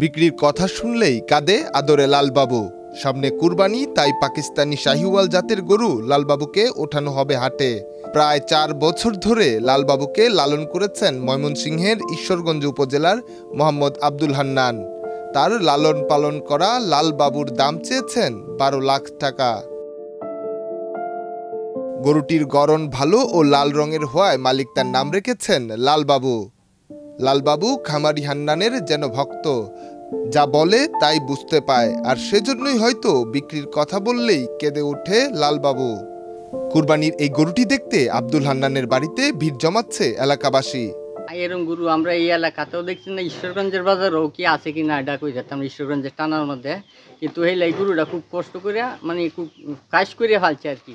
বিক্রির কথা শুনলেই কাঁদে আদরে লালবাবু। সামনে কুরবানি, তাই পাকিস্তানি শাহিওয়াল জাতের গরু লালবাবুকে ওঠানো হবে হাটে। প্রায় 4 বছর ধরে লালবাবুকে লালন করেছেন ময়মনসিংহের ঈশ্বরগঞ্জ উপজেলার মোহাম্মদ আব্দুল হান্নান। তার লালন পালন করা লালবাবুর দাম চেয়েছেন 12 লাখ টাকা। গরুটির গড়ন ভালো ও লাল রঙের হওয়ায় মালিক তার নাম রেখেছেন লালবাবু। লালবাবু খামারি হান্নানের যেন ভক্ত, যা বলে তাই বুঝতে পায়, আর সেজন্যই হয়তো বিক্রির কথা বললেই কেঁদে ওঠে লালবাবু। কুরবানির এই গরুটি দেখতে আব্দুল হান্নানের বাড়িতে ভিড় জমাচ্ছে এলাকাবাসী। এরকম গরু আমরা এই এলাকাতেও দেখছি না, ঈশ্বরগঞ্জের বাজারও কি আছে কিনা এটা কই যেতাম ঈশ্বরগঞ্জের টানার মধ্যে, কিন্তু এই গরুটা খুব কষ্ট করে মানে খুব কাজ করে ফেলছে আর কি।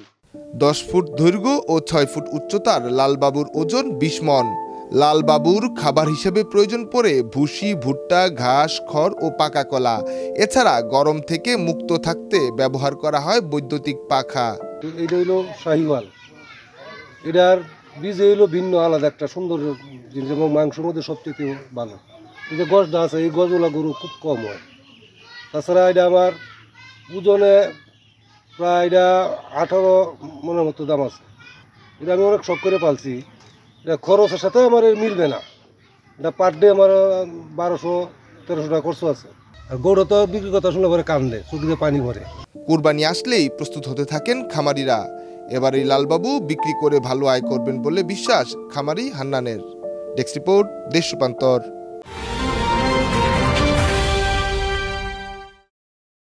10 ফুট দৈর্ঘ্য ও 6 ফুট উচ্চতার লালবাবুর ওজন 20 মণ। লালবাবুর খাবার হিসেবে প্রয়োজন পড়ে ভুসি, ভুট্টা, ঘাস, খড় ও পাকা কলা। এছাড়া গরম থেকে মুক্ত থাকতে ব্যবহার করা হয় বৈদ্যুতিক পাখা। এটা হইলো শাহিওয়াল, এটার বীজ হইলো ভিন্ন আলাদা একটা সুন্দর জিনিস এবং মাংসের মধ্যে সবচেয়ে ভালো। এই যে গছটা আছে, এই গছগুলা গরু খুব কম হয়। তাছাড়া এটা আমার ওজনে প্রায় এটা 18 মনের মতো দাম আছে। এটা আমি অনেক শখ করে পালছি। এটা খরচের সাথে আমার মিলবে না। এটা পার ডে আমার 1200-1300 টাকা খরচ আছে। আর গরু তো বিক্রির কথা শুনলে পরে কান্দে, চোখে পানি ভরে। কুরবানি আসলেই প্রস্তুত হতে থাকেন খামারিরা। এবার এই লালবাবু বিক্রি করে ভালো আয় করবেন বলে বিশ্বাস খামারি হান্নানের। ডেস্ক রিপোর্ট, দেশ রূপান্তর।